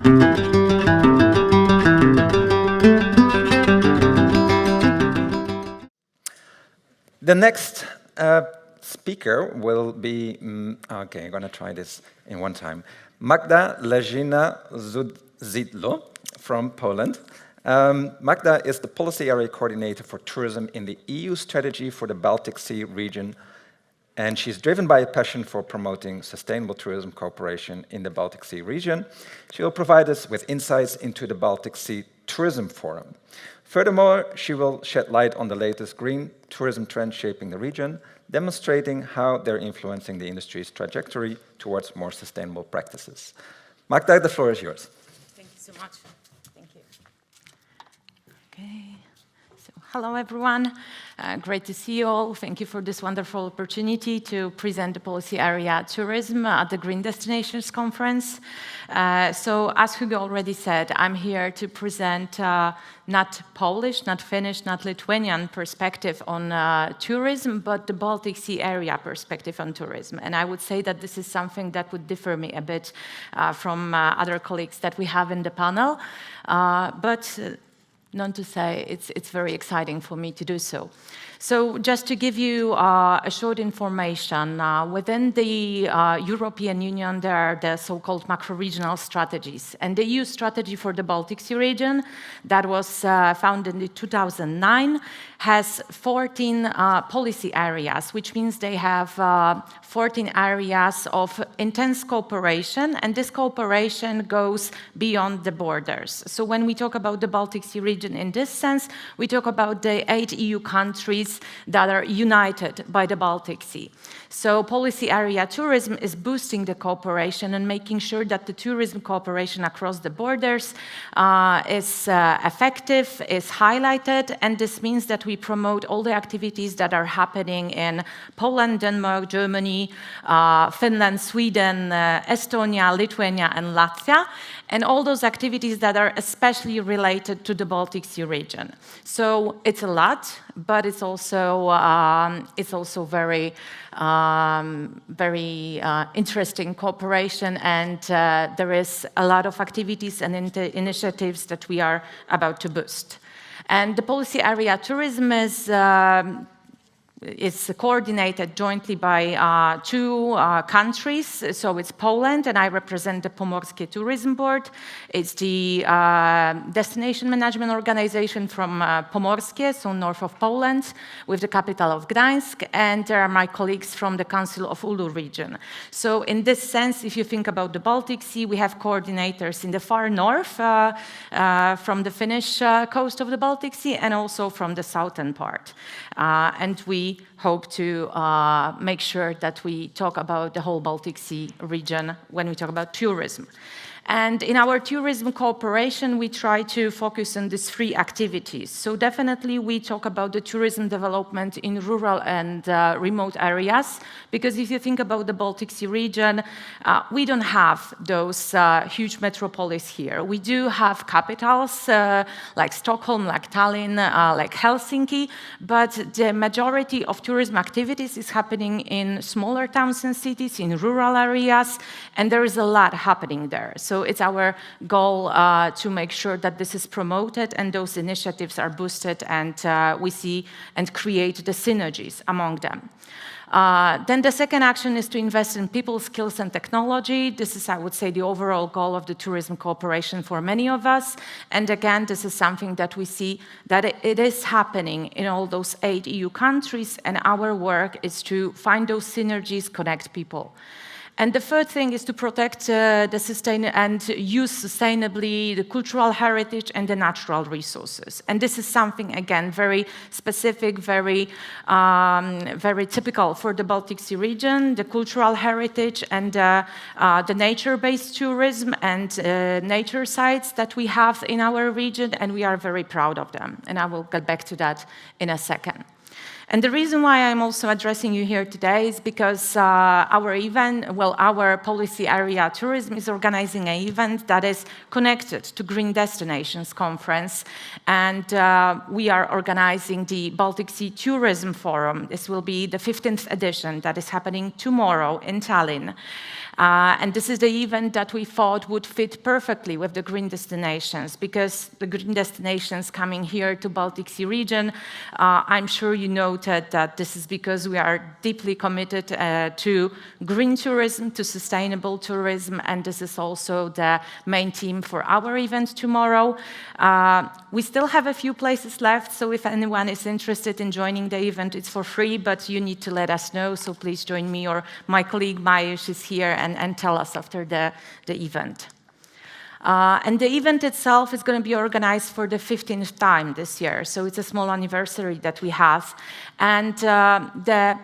The next speaker will be, okay, I'm going to try this in one time. Magda Leszczyna-Rzucidło from Poland. Magda is the policy area coordinator for tourism in the EU strategy for the Baltic Sea region, and she's driven by a passion for promoting sustainable tourism cooperation in the Baltic Sea region. She will provide us with insights into the Baltic Sea Tourism Forum. Furthermore, she will shed light on the latest green tourism trends shaping the region, demonstrating how they're influencing the industry's trajectory towards more sustainable practices. Magda, the floor is yours. Thank you so much. Thank you. Okay. So, hello, everyone. Great to see you all. Thank you for this wonderful opportunity to present the policy area tourism at the Green Destinations Conference. So, as Hugo already said, I'm here to present not Polish, not Finnish, not Lithuanian perspective on tourism, but the Baltic Sea area perspective on tourism. And I would say that this is something that would differ me a bit from other colleagues that we have in the panel. None to say, it's very exciting for me to do so. So just to give you a short information, within the European Union, there are the so-called macro-regional strategies. And the EU strategy for the Baltic Sea region that was founded in 2009 has 14 policy areas, which means they have 14 areas of intense cooperation, and this cooperation goes beyond the borders. So when we talk about the Baltic Sea region in this sense, we talk about the 8 EU countries that are united by the Baltic Sea. So policy area tourism is boosting the cooperation and making sure that the tourism cooperation across the borders is effective, is highlighted, and this means that we promote all the activities that are happening in Poland, Denmark, Germany, Finland, Sweden, Estonia, Lithuania, and Latvia, and all those activities that are especially related to the Baltic Sea region. So it's a lot, but it's also very interesting cooperation, and there is a lot of activities and initiatives that we are about to boost. And the policy area tourism is coordinated jointly by two countries. So it's Poland, and I represent the Pomorskie Tourism Board. It's the destination management organization from Pomorskie, so north of Poland, with the capital of Gdańsk, and there are my colleagues from the Council of Ulu region. So in this sense, if you think about the Baltic Sea, we have coordinators in the far north, from the Finnish coast of the Baltic Sea, and also from the southern part. And we hope to make sure that we talk about the whole Baltic Sea region when we talk about tourism. And in our tourism cooperation, we try to focus on these three activities. So definitely we talk about the tourism development in rural and remote areas, because if you think about the Baltic Sea region, we don't have those huge metropolis here. We do have capitals like Stockholm, like Tallinn, like Helsinki, but the majority of tourism activities is happening in smaller towns and cities, in rural areas, and there is a lot happening there. So it's our goal to make sure that this is promoted and those initiatives are boosted, and we see and create the synergies among them. Then the second action is to invest in people, skills, and technology. This is, I would say, the overall goal of the tourism cooperation for many of us. And again, this is something that we see that it is happening in all those 8 EU countries, and our work is to find those synergies, connect people. And the third thing is to protect and use sustainably the cultural heritage and the natural resources. And this is something, again, very specific, very typical for the Baltic Sea region, the cultural heritage and the nature-based tourism and nature sites that we have in our region, and we are very proud of them. And I will get back to that in a second. And the reason why I'm also addressing you here today is because our policy area tourism is organizing an event that is connected to Green Destinations Conference. And we are organizing the Baltic Sea Tourism Forum. This will be the 15th edition that is happening tomorrow in Tallinn. And this is the event that we thought would fit perfectly with the green destinations, because the green destinations coming here to Baltic Sea region, I'm sure you noted that this is because we are deeply committed to green tourism, to sustainable tourism, and this is also the main theme for our event tomorrow. We still have a few places left, so if anyone is interested in joining the event, it's for free, but you need to let us know, so please join me, or my colleague Majusz is here and tell us after the event. And the event itself is going to be organized for the 15th time this year, so it's a small anniversary that we have. And the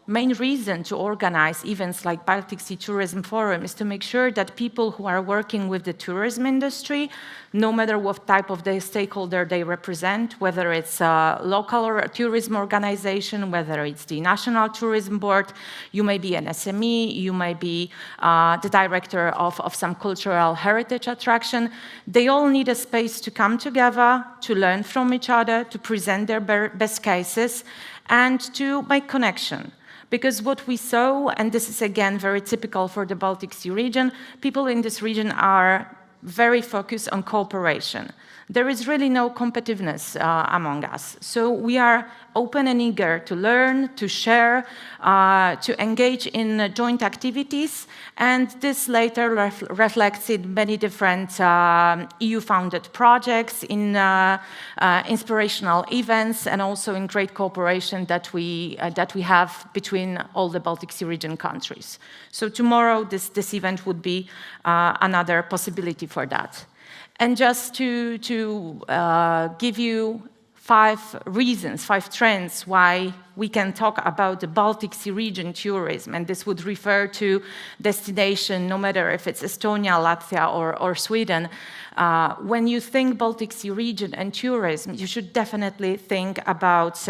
main reason to organize events like Baltic Sea Tourism Forum is to make sure that people who are working with the tourism industry, no matter what type of the stakeholder they represent, whether it's a local or a tourism organization, whether it's the National Tourism Board, you may be an SME, you may be the director of some cultural heritage attraction, they all need a space to come together, to learn from each other, to present their best cases, and to make connection. Because what we saw, and this is again very typical for the Baltic Sea region, people in this region are very focused on cooperation. There is really no competitiveness among us. So we are open and eager to learn, to share, to engage in joint activities, and this later reflects in many different EU-funded projects, in inspirational events, and also in great cooperation that we have between all the Baltic Sea region countries. So tomorrow, this event would be another possibility for that. And just to give you 5 reasons, 5 trends why we can talk about the Baltic Sea region tourism, and this would refer to destination, no matter if it's Estonia, Latvia, or Sweden. When you think Baltic Sea region and tourism, you should definitely think about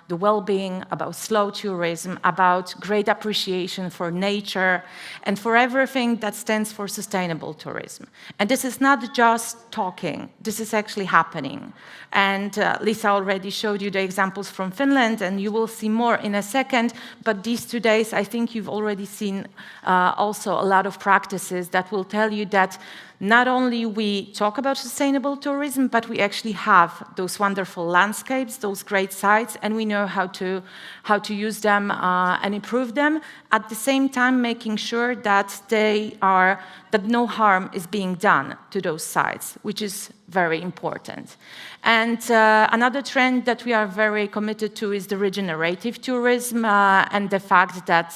the well-being, about slow tourism, about great appreciation for nature, and for everything that stands for sustainable tourism. And this is not just talking, this is actually happening. And Lisa already showed you the examples from Finland, and you will see more in a second, but these 2 days, I think you've already seen also a lot of practices that will tell you that not only we talk about sustainable tourism, but we actually have those wonderful landscapes, those great sites, and we know how to use them and improve them. At the same time, making sure that that no harm is being done to those sites, which is very important. And another trend that we are very committed to is the regenerative tourism and the fact that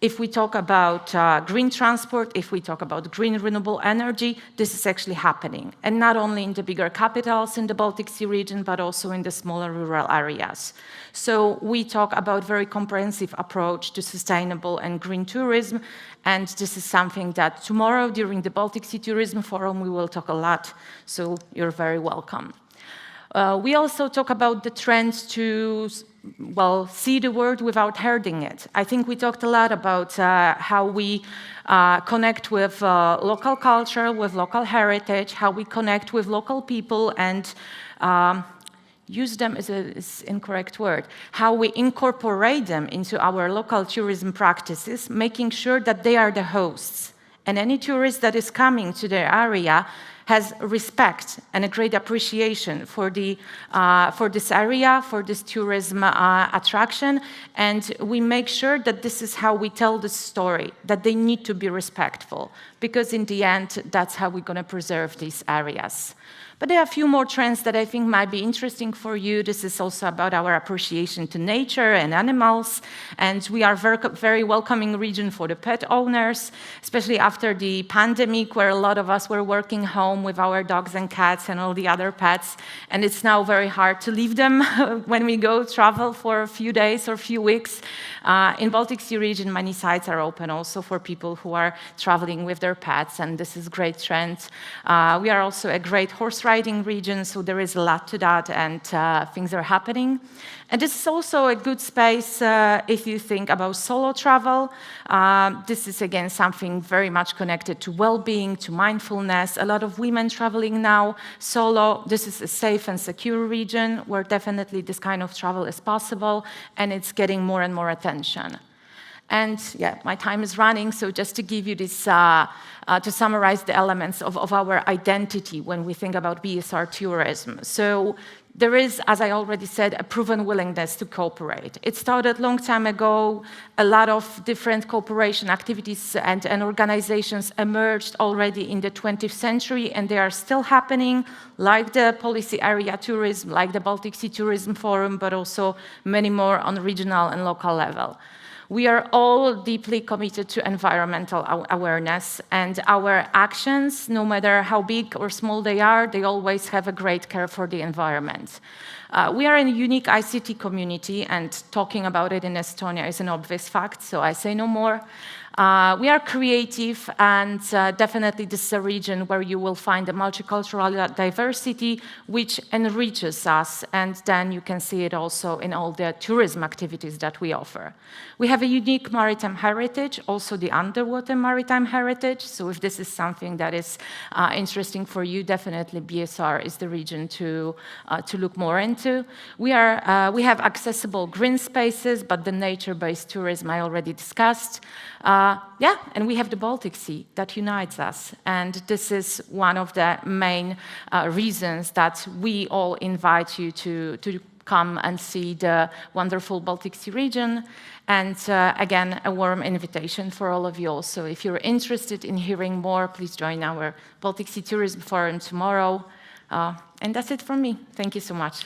if we talk about green transport, if we talk about green renewable energy, this is actually happening. And not only in the bigger capitals in the Baltic Sea region, but also in the smaller rural areas. So we talk about very comprehensive approach to sustainable and green tourism. And this is something that tomorrow during the Baltic Sea Tourism Forum, we will talk a lot. So you're very welcome. We also talk about the trends to see the world without hurting it. I think we talked a lot about how we connect with local culture, with local heritage, how we connect with local people and use them is an incorrect word, how we incorporate them into our local tourism practices, making sure that they are the hosts. And any tourist that is coming to their area has respect and a great appreciation for this area, for this tourism attraction, and we make sure that this is how we tell the story, that they need to be respectful, because in the end, that's how we're going to preserve these areas. But there are a few more trends that I think might be interesting for you. This is also about our appreciation to nature and animals. And we are a very welcoming region for the pet owners, especially after the pandemic, where a lot of us were working home with our dogs and cats and all the other pets. And it's now very hard to leave them when we go travel for a few days or a few weeks. In Baltic Sea region, many sites are open also for people who are traveling with their pets, and this is a great trend. We are also a great horse riding region, so there is a lot to that, and things are happening. And this is also a good space if you think about solo travel. This is, again, something very much connected to well-being, to mindfulness. A lot of women traveling now solo. This is a safe and secure region where definitely this kind of travel is possible, and it's getting more and more attention. And yeah, my time is running, so just to give you this, to summarize the elements of our identity when we think about BSR tourism. So there is, as I already said, a proven willingness to cooperate. It started a long time ago. A lot of different cooperation activities and organizations emerged already in the 20th century, and they are still happening, like the policy area tourism, like the Baltic Sea Tourism Forum, but also many more on regional and local level. We are all deeply committed to environmental awareness, and our actions, no matter how big or small they are, they always have a great care for the environment. We are in a unique ICT community, and talking about it in Estonia is an obvious fact, so I say no more. We are creative, and definitely this is a region where you will find a multicultural diversity which enriches us, and then you can see it also in all the tourism activities that we offer. We have a unique maritime heritage, also the underwater maritime heritage, so if this is something that is interesting for you, definitely BSR is the region to look more into. We have accessible green spaces, but the nature-based tourism I already discussed. And we have the Baltic Sea that unites us, and this is one of the main reasons that we all invite you to come and see the wonderful Baltic Sea region. And again, a warm invitation for all of you also. If you're interested in hearing more, please join our Baltic Sea Tourism Forum tomorrow. And that's it from me. Thank you so much.